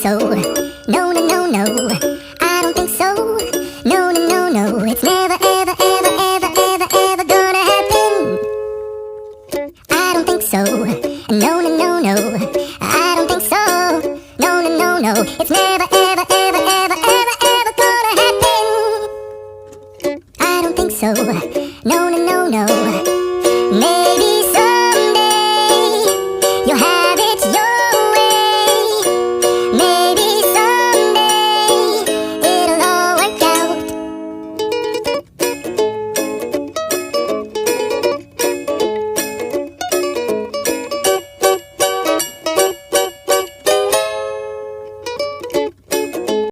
so. No, no, no, no. I don't think so. No, no, no, no. It's never, ever, ever, ever, ever, ever gonna happen. I don't think so. No, no, no, no. I don't think so. No, no, no, no. It's never, ever, ever, ever, ever, ever gonna happen. I don't think so. No, no, no, no.